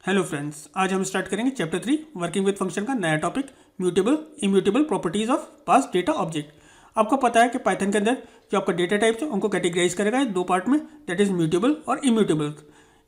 Hello friends, आज हम start करेंगे चैप्टर 3 वर्किंग विद फंक्शन का नया topic mutable immutable properties of pass data object. आपको पता है कि पाइथन के अंदर जो आपका डेटा टाइप्स है उनको कैटेगराइज करेगा दो पार्ट में, दैट इज म्यूटेबल और इम्यूटेबल।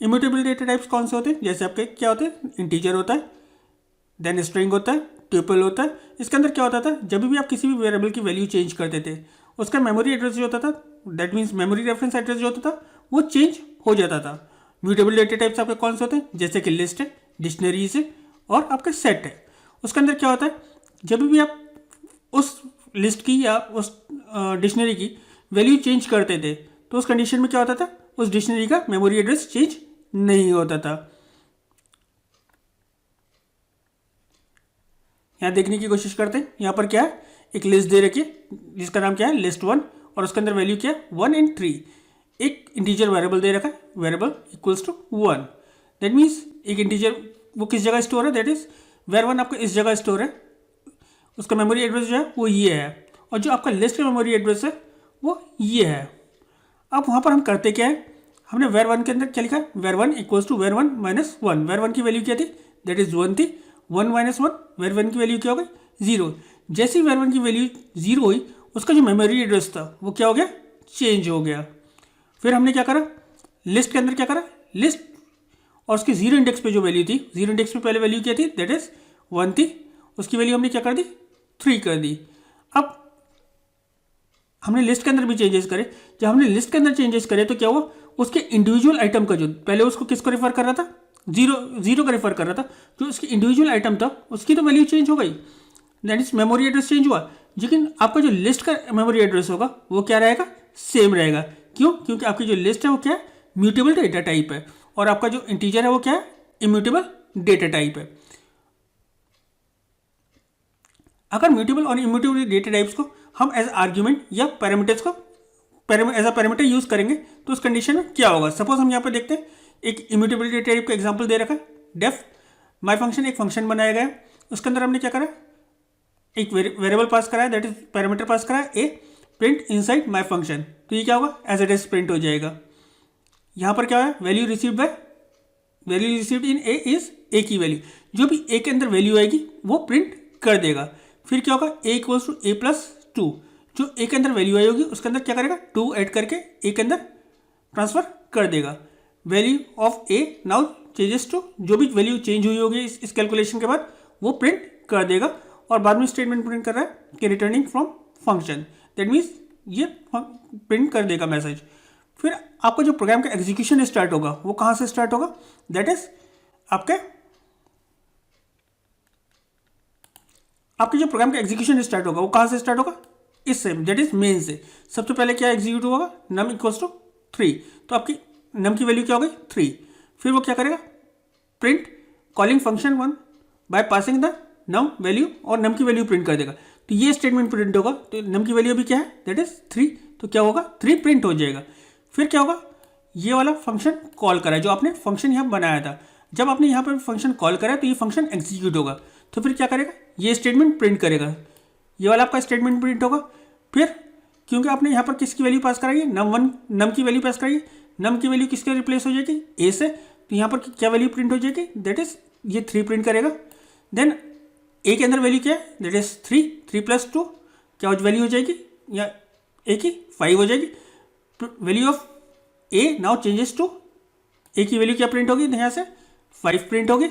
इम्यूटेबल डेटा टाइप्स कौन से होते हैं? जैसे आपके क्या होते हैं, इंटीजर होता है, देन स्ट्रिंग होता है, ट्यूपल होता है। इसके अंदर क्या होता था, जब भी आप किसी भी वेरिएबल की वैल्यू चेंज करते थे उसका मेमोरी एड्रेस जो होता था, that means memory reference address जो होता था वो चेंज हो जाता था। म्यूटेबल डेटा टाइप्स आपके कौन से होते हैं? जैसे कि लिस्ट है, डिक्शनरीज है और आपका सेट है। उसके अंदर क्या होता है, जब भी आप उस लिस्ट की या उस डिक्शनरी की वैल्यू चेंज करते थे तो उस कंडीशन में क्या होता था, उस डिक्शनरी का मेमोरी एड्रेस चेंज नहीं होता था। यहाँ देखने की कोशिश करते हैं, यहाँ पर क्या है, एक लिस्ट दे रखी है जिसका नाम क्या है, लिस्ट 1, और उसके अंदर वैल्यू क्या है, 1 एंड 3। एक इंटीजर वेरिएबल दे रखा है, variable equals to 1। That means एक इंटीजर वो किस जगह स्टोर है, दैट इज वेर 1 आपका इस जगह स्टोर है, उसका मेमोरी एड्रेस जो है वो ये है, और जो आपका लिस्ट का मेमोरी एड्रेस है वो ये है। अब वहाँ पर हम करते क्या है, हमने वेर 1 के अंदर क्या लिखा है, var 1 equals to var 1 minus 1। Var 1 की वैल्यू क्या थी, दैट इज 1 थी, 1 माइनस 1, वेर 1 की वैल्यू क्या हो गई, 0। जैसे ही वेर 1 की वैल्यू 0 हुई उसका जो मेमोरी एड्रेस था वो क्या हो गया, चेंज हो गया। फिर हमने क्या करा, लिस्ट के अंदर क्या करा, लिस्ट और उसकी जीरो इंडेक्स पे जो वैल्यू थी, जीरो इंडेक्स पे पहले वैल्यू क्या थी, दैट इज 1 थी, उसकी वैल्यू हमने क्या कर दी, 3 कर दी। अब हमने लिस्ट के अंदर भी चेंजेस करे, जब हमने लिस्ट के अंदर चेंजेस करे तो क्या हुआ, उसके इंडिविजुअल आइटम का जो पहले उसको किसको रेफर कर रहा था, जीरो का रेफर कर रहा था, जो उसकी इंडिविजुअल आइटम था उसकी तो वैल्यू चेंज हो गई, that is memory address change हुआ, लेकिन आपका जो लिस्ट का मेमोरी एड्रेस होगा वो क्या रहेगा, सेम रहेगा। क्यों? क्योंकि आपकी जो लिस्ट है वो क्या है, म्यूटेबल डेटा टाइप है, और आपका जो इंटीजर है वो क्या है, इम्यूटेबल डेटा टाइप है। अगर म्यूटेबल और इम्यूटेबल डेटा टाइप्स को हम एज आर्ग्यूमेंट या पैरामीटर्स को एज अ पैरामीटर यूज करेंगे तो उस कंडीशन में क्या होगा। सपोज हम यहाँ पे देखते हैं, एक इम्यूटेबल डेटा टाइप का एग्जांपल दे रखा है, डेफ माई फंक्शन, एक फंक्शन बनाया गया है, उसके अंदर हमने क्या करा, एक वेरिएबल पास करा है, दैट इज पैरामीटर पास करा है ए, प्रिंट इनसाइड माई फंक्शन, तो ये क्या होगा, एज इट इज प्रिंट हो जाएगा। यहाँ पर क्या है, value received in A is ए की वैल्यू, जो भी ए के अंदर वैल्यू आएगी वो प्रिंट कर देगा। फिर क्या होगा, ए इक्वल्स टू ए प्लस 2, जो ए के अंदर वैल्यू आई होगी उसके अंदर क्या करेगा, 2 ऐड करके ए के अंदर ट्रांसफर कर देगा। Value of A now changes to, जो भी वैल्यू चेंज हुई होगी इस कैलकुलेशन के बाद वो प्रिंट कर देगा, और बाद में स्टेटमेंट प्रिंट कर रहा है कि returning from function, that means ये प्रिंट कर देगा मैसेज। फिर आपका जो प्रोग्राम का एग्जीक्यूशन स्टार्ट होगा वो कहाँ से स्टार्ट होगा, दैट इज आपके जो प्रोग्राम का एग्जीक्यूशन स्टार्ट होगा वो कहाँ से स्टार्ट होगा, इससे, दैट इज मेन से। सबसे पहले क्या एग्जीक्यूट होगा, नम इक्वल्स टू 3, तो आपकी नम की वैल्यू क्या हो गई, 3। फिर वो क्या करेगा, print calling function 1 by passing the num value, और नम की वैल्यू प्रिंट कर देगा, तो ये स्टेटमेंट प्रिंट होगा। तो नम की वैल्यू अभी क्या है, दैट इज 3, तो क्या होगा, 3 प्रिंट हो जाएगा। फिर क्या होगा, ये वाला फंक्शन कॉल करा है, जो आपने फंक्शन यहाँ बनाया था, जब आपने यहाँ पर फंक्शन कॉल करा तो ये फंक्शन एग्जीक्यूट होगा, तो फिर क्या करेगा, ये स्टेटमेंट प्रिंट करेगा, ये वाला आपका स्टेटमेंट प्रिंट होगा। फिर क्योंकि आपने यहाँ पर किसकी वैल्यू पास कराई है, नम की वैल्यू पास कराई है, नम की वैल्यू किसके रिप्लेस हो जाएगी, ए से, तो यहाँ पर क्या वैल्यू प्रिंट हो जाएगी, दैट इज ये 3 प्रिंट करेगा। देन ए के अंदर वैल्यू क्या है, दैट इज 3 प्लस 2 क्या वैल्यू हो जाएगी, या ए की 5 हो जाएगी। Value of A now changes to, A की वैल्यू क्या प्रिंट होगी, यहाँ से 5 प्रिंट होगी,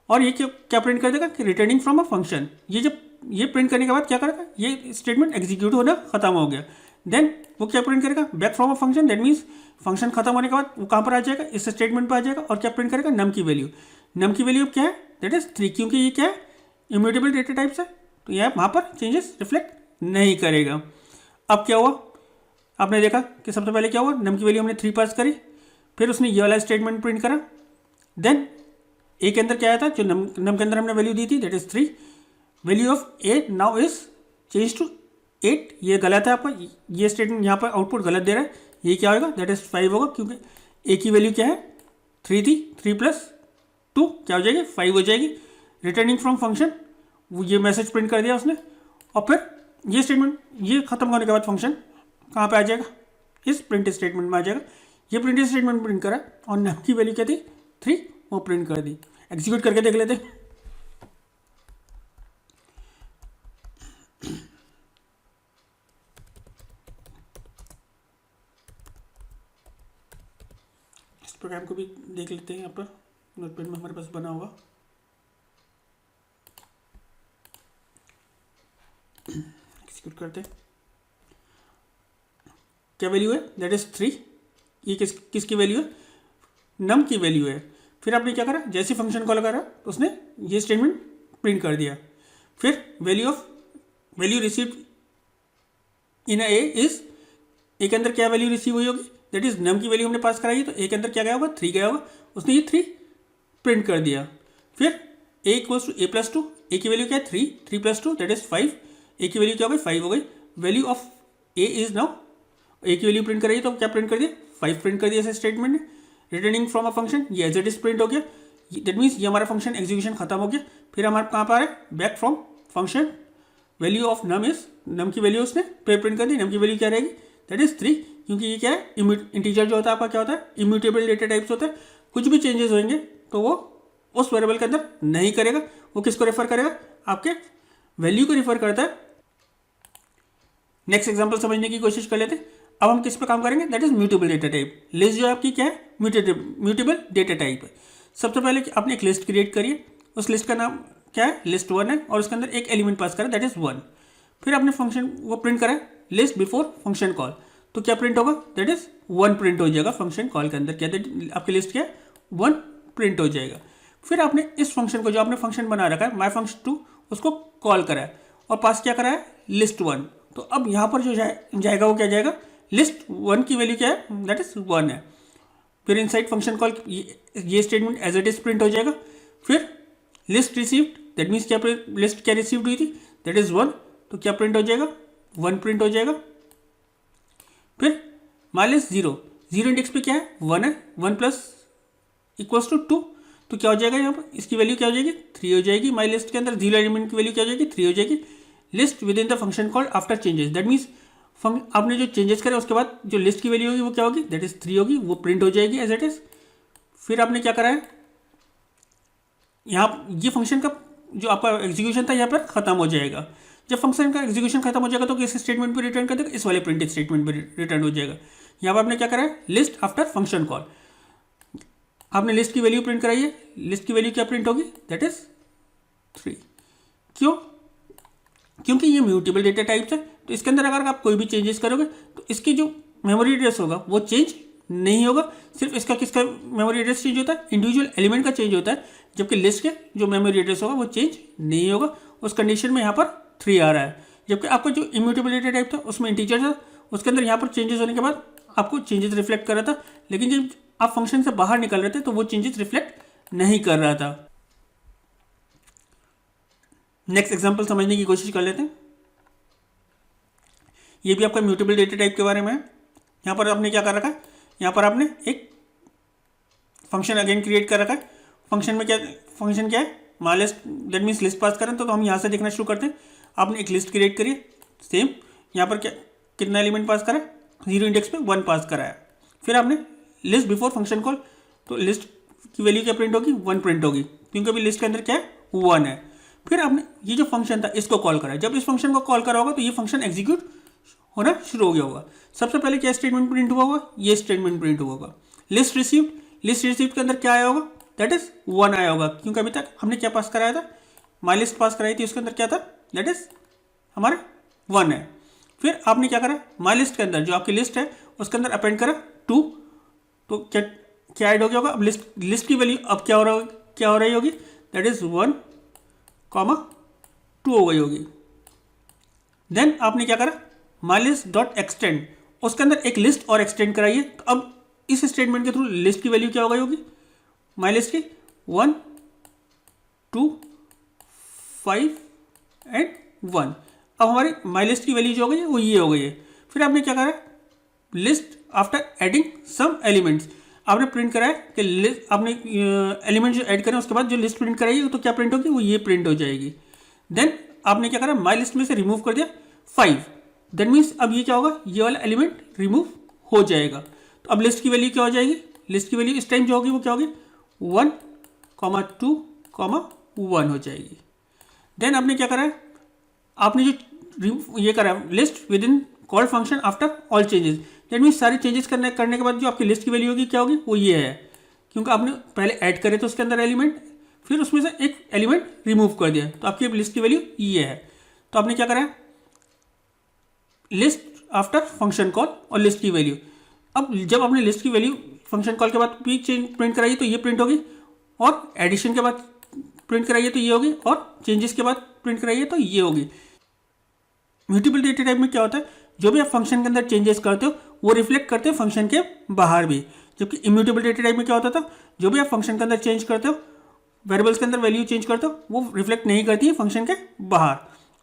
और ये क्या प्रिंट कर देगा, कि रिटर्निंग फ्रॉम अ फंक्शन। ये जब ये प्रिंट करने के बाद क्या करेगा, ये स्टेटमेंट एग्जीक्यूट होना खत्म हो गया। देन वो क्या प्रिंट करेगा, back from a function, that means function खत्म होने के बाद वो कहाँ पर आ जाएगा, इस स्टेटमेंट पर आ जाएगा, और क्या प्रिंट करेगा, नम की वैल्यू। नम की वैल्यू क्या है, दैट इज 3, क्योंकि ये क्या है, इम्यूटेबल डेटा टाइप्स है, तो यह वहाँ पर चेंजेस रिफ्लेक्ट नहीं करेगा। अब क्या हुआ, आपने देखा कि सबसे पहले क्या हुआ, नम की वैल्यू हमने 3 पास करी, फिर उसने ये वाला स्टेटमेंट प्रिंट करा। देन ए के अंदर क्या आया था, जो नम के अंदर हमने वैल्यू दी थी, that is 3, value of A now is change to 8, ये गलत है आपका, ये स्टेटमेंट यहाँ पर आउटपुट गलत दे रहा है, ये क्या होगा, दैट इज 5 होगा, क्योंकि ए की वैल्यू क्या है, 3 थी, 3 प्लस 2 क्या हो जाएगी, 5 हो जाएगी। रिटर्निंग फ्रॉम फंक्शन, वो ये मैसेज प्रिंट कर दिया उसने, और फिर ये स्टेटमेंट ये खत्म होने के बाद फंक्शन कहाँ पे आ जाएगा, इस प्रिंट स्टेटमेंट में आ जाएगा। ये प्रिंट स्टेटमेंट प्रिंट करा, और नम की वैल्यू क्या थी, 3, वो प्रिंट कर दी। एग्जीक्यूट करके देख लेते हैं। इस प्रोग्राम को भी देख लेते हैं, यहाँ पर नोटपैड में हमारे पास बना होगा। एग्जीक्यूट करते हैं। क्या वैल्यू है? That is 3। ये किसकी वैल्यू है? नम की वैल्यू है। फिर आपने क्या करा, जैसे फंक्शन कॉल करा तो उसने ये स्टेटमेंट प्रिंट कर दिया। फिर value received in A is, A के अंदर क्या वैल्यू रिसीव हुई होगी? दैट इज नम की वैल्यू हमने पास कराई है, तो ए के अंदर क्या गया होगा? 3 गया होगा। उसने ये 3 प्रिंट कर दिया। फिर ए इक्वल्स टू ए प्लस 2, ए की वैल्यू क्या है? 3 प्लस 2 दैट इज 5। ए की वैल्यू क्या हो गई? 5 हो गई। Value of A is now, A की वैल्यू प्रिंट कराइए तो क्या प्रिंट कर दिया? 5 प्रिंट कर दिया ऐसे स्टेटमेंट ने। रिटर्निंग फ्रॉम अ फंक्शन, ये एज इट इज प्रिंट हो गया। दैट मीन्स ये हमारा फंक्शन एग्जीक्यूशन खत्म हो गया। फिर हमारे कहाँ पर आ रहा है? Back from function. Value of num is, num की वैल्यू उसने प्रिंट कर दी। नम की वैल्यू क्या रहेगी? दैट इज 3, क्योंकि ये क्या है? इंटीजर जो होता है आपका क्या होता है? इम्यूटेबल डेटा टाइप्स होता है। कुछ भी चेंजेस होंगे तो वो उस वेरिएबल के अंदर नहीं करेगा। वो किसको रेफर करेगा? आपके वैल्यू को रेफर करता है। नेक्स्ट एग्जांपल समझने की कोशिश कर लेते हैं। अब हम किस पे काम करेंगे? That is mutable data type. List जो आपकी क्या है? म्यूटेबल डेटा टाइप है। सबसे पहले आपने एक लिस्ट क्रिएट करिए। उस लिस्ट का नाम क्या है? लिस्ट 1 है, और उसके अंदर एक एलिमेंट पास करा, दैट इज 1। फिर आपने फंक्शन वो प्रिंट करा लिस्ट बिफोर फंक्शन कॉल, तो क्या प्रिंट होगा? दैट इज 1 प्रिंट हो जाएगा फंक्शन कॉल के अंदर। क्या आपकी लिस्ट क्या है? 1 प्रिंट हो जाएगा। फिर आपने इस फंक्शन को, जो आपने फंक्शन बना रखा है माई फंक्शन 2, उसको कॉल करा है और पास क्या करा है? लिस्ट 1। तो अब यहाँ पर जो जाएगा वो क्या जाएगा? लिस्ट 1 की वैल्यू क्या है? दैट इज 1 है। फिर इनसाइड फंक्शन कॉल ये statement as it is print हो जाएगा। फिर लिस्ट रिसीव्ड, दैट मीन्स क्या लिस्ट क्या रिसीव्ड हुई थी? दैट इज 1, तो क्या प्रिंट हो जाएगा? 1 प्रिंट हो जाएगा। फिर माइनस 0 इंडेक्स पे क्या है? 1 है। 1 प्लस इक्वल्स टू 2, तो क्या हो जाएगा यहाँ पर? इसकी वैल्यू क्या हो जाएगी? 3 हो जाएगी। माई लिस्ट के अंदर 0 एलिमेंट की वैल्यू क्या हो जाएगी? 3 हो जाएगी। List with in the function called after changes, that means आपने जो चेंजेस करे उसके बाद जो लिस्ट की वैल्यू होगी वो क्या होगी? दैट इज 3 होगी, वो प्रिंट हो जाएगी एज इट इज। फिर आपने क्या करा है? यहाँ ये फंक्शन का जो आपका एग्जीक्यूशन था यहाँ पर खत्म हो जाएगा। जब फंक्शन का एग्जीक्यूशन खत्म हो जाएगा तो किस स्टेटमेंट पे रिटर्न कर देगा? इस वाले प्रिंट स्टेटमेंट पे रिटर्न हो जाएगा। यहाँ पर आपने क्या करा है? List after function call. आपने लिस्ट की वैल्यू प्रिंट कराई है, लिस्ट की वैल्यू क्या प्रिंट होगी? That is 3। क्यों? क्योंकि ये म्यूटेबल डेटा टाइप्स है, तो इसके अंदर अगर आप कोई भी चेंजेस करोगे तो इसकी जो मेमोरी एड्रेस होगा वो चेंज नहीं होगा। सिर्फ इसका किसका मेमोरी एड्रेस चेंज होता है? इंडिविजुअल एलिमेंट का चेंज होता है, जबकि लिस्ट के जो मेमोरी एड्रेस होगा वो चेंज नहीं होगा। उस कंडीशन में यहाँ पर 3 आ रहा है, जबकि आपका जो इम्यूटेबल डेटा टाइप था उसमें इंटीजर था, उसके अंदर यहाँ पर चेंजेस होने के बाद आपको चेंजेस रिफ्लेक्ट कर रहा था, लेकिन जब आप फंक्शन से बाहर निकल रहे थे तो वो चेंजेस रिफ्लेक्ट नहीं कर रहा था। नेक्स्ट एग्जांपल समझने की कोशिश कर लेते हैं। ये भी आपका म्यूटेबल डेटा टाइप के बारे में है। यहाँ पर आपने क्या कर रखा है? यहाँ पर आपने एक फंक्शन अगेन क्रिएट कर रखा है। फंक्शन क्या है? My list, that means list pass करें तो हम यहाँ से देखना शुरू करते हैं। आपने एक लिस्ट क्रिएट करी है, सेम यहाँ पर क्या कितना एलिमेंट पास करा है? 0 इंडेक्स पे 1 पास करा है। फिर आपने लिस्ट बिफोर फंक्शन कॉल, तो लिस्ट की वैल्यू क्या प्रिंट होगी? 1 प्रिंट होगी, क्योंकि अभी लिस्ट के अंदर क्या है? 1 है। फिर आपने ये जो फंक्शन था इसको कॉल करा है। जब इस फंक्शन को कॉल करा होगा तो ये फंक्शन एग्जीक्यूट होना शुरू हो गया होगा। सबसे पहले क्या स्टेटमेंट प्रिंट हुआ होगा? ये स्टेटमेंट प्रिंट हुआ होगा। लिस्ट रिसीव्ड के अंदर क्या आया होगा? दैट इज 1 आया होगा, क्योंकि अभी तक हमने क्या पास कराया था? माई लिस्ट पास कराई थी, उसके अंदर क्या था? दैट इज हमारा 1 है। फिर आपने क्या करा? माई लिस्ट के अंदर जो आपकी लिस्ट है उसके अंदर अपेंड करा 2, तो क्या ऐड हो गया होगा? अब लिस्ट की वैल्यू अब क्या हो रही होगी? दैट इज 1, 2 हो गई होगी। देन आपने क्या करा? माइलिस्ट डॉट एक्सटेंड, उसके अंदर एक लिस्ट और एक्सटेंड कराइए। तो अब इस स्टेटमेंट के थ्रू लिस्ट की वैल्यू क्या हो गई होगी? माइलिस्ट की 1, 2, 5 एंड 1। अब हमारी माइलिस्ट की वैल्यू जो हो गई है वो ये हो गई है। फिर आपने क्या करा? List after adding some elements, आपने प्रिंट करा है कि लिस्ट आपने एलिमेंट जो ऐड करें उसके बाद जो लिस्ट प्रिंट कराइए तो क्या प्रिंट होगी? वो ये प्रिंट हो जाएगी। देन आपने क्या करा? माई लिस्ट में से रिमूव कर दिया 5, दैट मीन्स अब ये क्या होगा? ये वाला एलिमेंट रिमूव हो जाएगा। तो अब लिस्ट की वैल्यू क्या हो जाएगी? लिस्ट की वैल्यू इस टाइम जो होगी वो क्या होगी? 1, 2, 1 हो जाएगी। देन आपने क्या करा है, आपने जो ये करा है list with in called function after all changes, that means सारे चेंजेस करने के बाद जो आपकी लिस्ट की वैल्यू होगी क्या होगी, वो ये है, क्योंकि आपने पहले ऐड करे तो उसके अंदर एलिमेंट, फिर उसमें से एक एलिमेंट रिमूव कर दिया, तो आपकी लिस्ट की वैल्यू ये है। तो आपने क्या करा है, लिस्ट आफ्टर फंक्शन कॉल और लिस्ट की वैल्यू। अब जब आपने लिस्ट की वैल्यू फंक्शन कॉल के बाद भी प्रिंट कराई तो ये प्रिंट होगी, और एडिशन के बाद प्रिंट कराइए तो ये होगी, और चेंजेस के बाद प्रिंट कराइए तो ये होगी। म्यूटेबल डेटा टाइप में क्या होता है, जो भी आप फंक्शन के अंदर चेंजेस करते हो वो रिफ्लेक्ट करते हो फंक्शन के बाहर भी, जबकि इम्यूटेबल डेटा टाइप में क्या होता था, जो भी आप फंक्शन के अंदर चेंज करते हो, वेरिएबल्स के अंदर वैल्यू चेंज करते हो, वो रिफ्लेक्ट नहीं करती है फंक्शन के बाहर।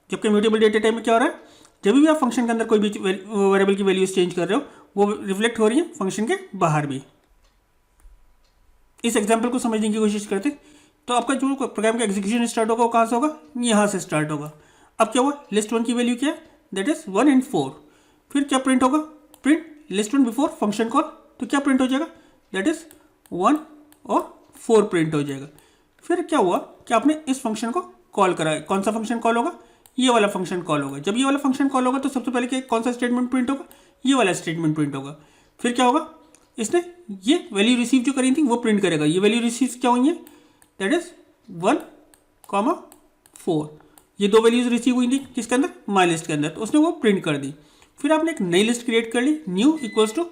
जबकि म्यूटेबल डेटा टाइप में क्या हो रहा है, जब भी आप फंक्शन के अंदर कोई भी वेरिएबल की वैल्यूज चेंज कर रहे हो वो रिफ्लेक्ट हो रही है फंक्शन के बाहर भी। इस एग्जाम्पल को समझने की कोशिश करते, तो आपका जो प्रोग्राम का एग्जीक्यूशन स्टार्ट होगा वो कहाँ से होगा, यहाँ से स्टार्ट होगा। अब क्या हुआ, लिस्ट 1 की वैल्यू क्या है, दैट इज 1 and 4। फिर क्या प्रिंट होगा, print list 1 before function call, तो क्या प्रिंट हो जाएगा, दैट इज 1 और 4 प्रिंट हो जाएगा। फिर क्या हुआ कि आपने इस फंक्शन को कॉल करा है, कौन सा फंक्शन कॉल होगा, ये वाला फंक्शन कॉल होगा। जब ये वाला फंक्शन कॉल होगा तो सबसे पहले कौन सा स्टेटमेंट प्रिंट होगा, ये वाला स्टेटमेंट प्रिंट होगा। फिर क्या होगा, इसने ये वैल्यू रिसीव जो करी थी वो प्रिंट करेगा। ये वैल्यू रिसीव क्या हुई है, दैट इज 1, 4। ये दो वैल्यूज रिसीव हुई थी किसके अंदर, माई लिस्ट के अंदर, तो उसने वो प्रिंट कर दी। फिर आपने एक नई लिस्ट क्रिएट कर ली, न्यू इक्वल्स टू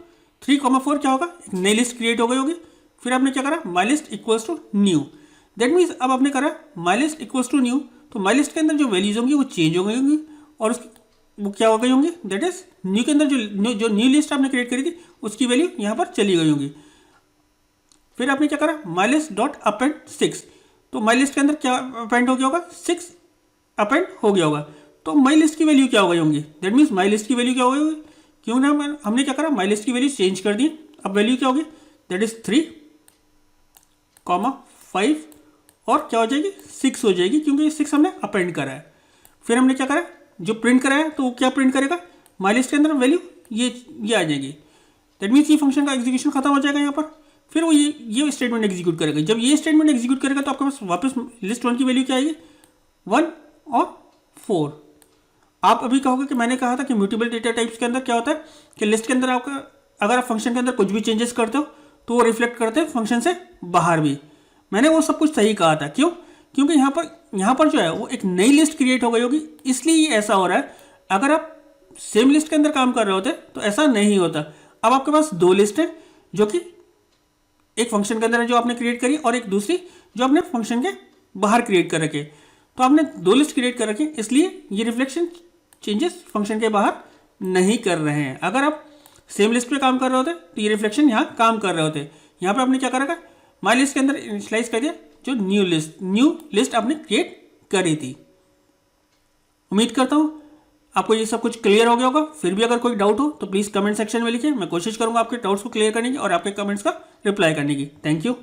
3, 4 क्या होगा, एक नई लिस्ट क्रिएट हो गई होगी। फिर आपने क्या करा, my list equals to new. That means अब आपने करा my list equals to new, तो माई लिस्ट के अंदर जो वैल्यूज होंगी वो चेंज हो गई होंगी, और उसकी वो क्या हो गई होंगी, दैट इज न्यू के अंदर जो न्यू लिस्ट आपने क्रिएट करी थी उसकी वैल्यू यहाँ पर चली गई होंगी। फिर आपने क्या करा, माई लिस्ट डॉट अपेंड 6, तो माई लिस्ट के अंदर क्या अपेंड हो गया होगा, 6 अपेंड हो गया होगा। तो माई लिस्ट की वैल्यू क्या हो गई होंगी, दैट मीन्स माई लिस्ट की वैल्यू क्या हो गई होगी, क्यों ना हमने क्या करा, माई लिस्ट की वैल्यू चेंज कर दी। अब वैल्यू क्या होगी, दैट इज 3, 5 और क्या हो जाएगी, 6 हो जाएगी, क्योंकि 6 हमने अपेंड करा है। फिर हमने क्या करा, जो प्रिंट करा है तो वो क्या प्रिंट करेगा, माई लिस्ट के अंदर वैल्यू ये आ जाएगी। दैट मीन्स ये फंक्शन का एग्जीक्यूशन खत्म हो जाएगा यहाँ पर। फिर वो ये स्टेटमेंट एग्जीक्यूट करेगा। जब ये स्टेटमेंट एग्जीक्यूट करेगा तो आपके पास वापस लिस्ट 1 की वैल्यू क्या आएगी, 1 और 4। आप अभी कहोगे कि मैंने कहा था कि म्यूटेबल डेटा टाइप्स के अंदर क्या होता है कि लिस्ट के अंदर आपका अगर आप फंक्शन के अंदर कुछ भी चेंजेस करते हो तो वो रिफ्लेक्ट करते हैं फंक्शन से बाहर भी। मैंने वो सब कुछ सही कहा था, क्यों, क्योंकि यहाँ पर जो है वो एक नई लिस्ट क्रिएट हो गई होगी, इसलिए ये ऐसा हो रहा है। अगर आप सेम लिस्ट के अंदर काम कर रहे होते तो ऐसा नहीं होता। अब आपके पास दो लिस्ट है, जो कि एक फंक्शन के अंदर है जो आपने क्रिएट करी, और एक दूसरी जो आपने फंक्शन के बाहर क्रिएट कर रखे। तो आपने दो लिस्ट क्रिएट कर रखी, इसलिए ये रिफ्लेक्शन चेंजेस फंक्शन के बाहर नहीं कर रहे हैं। अगर आप सेम लिस्ट पे काम कर रहे होते तो ये रिफ्लेक्शन यहाँ काम कर रहे होते। यहाँ पे आपने क्या करा, माई लिस्ट के अंदर इनिशियलाइज कर दिया जो न्यू लिस्ट आपने क्रिएट करी थी। उम्मीद करता हूँ आपको ये सब कुछ क्लियर हो गया होगा। फिर भी अगर कोई डाउट हो तो प्लीज़ कमेंट सेक्शन में लिखिए, मैं कोशिश करूँगा आपके डाउट्स को क्लियर करने की और आपके कमेंट्स का रिप्लाई करने की। Thank you.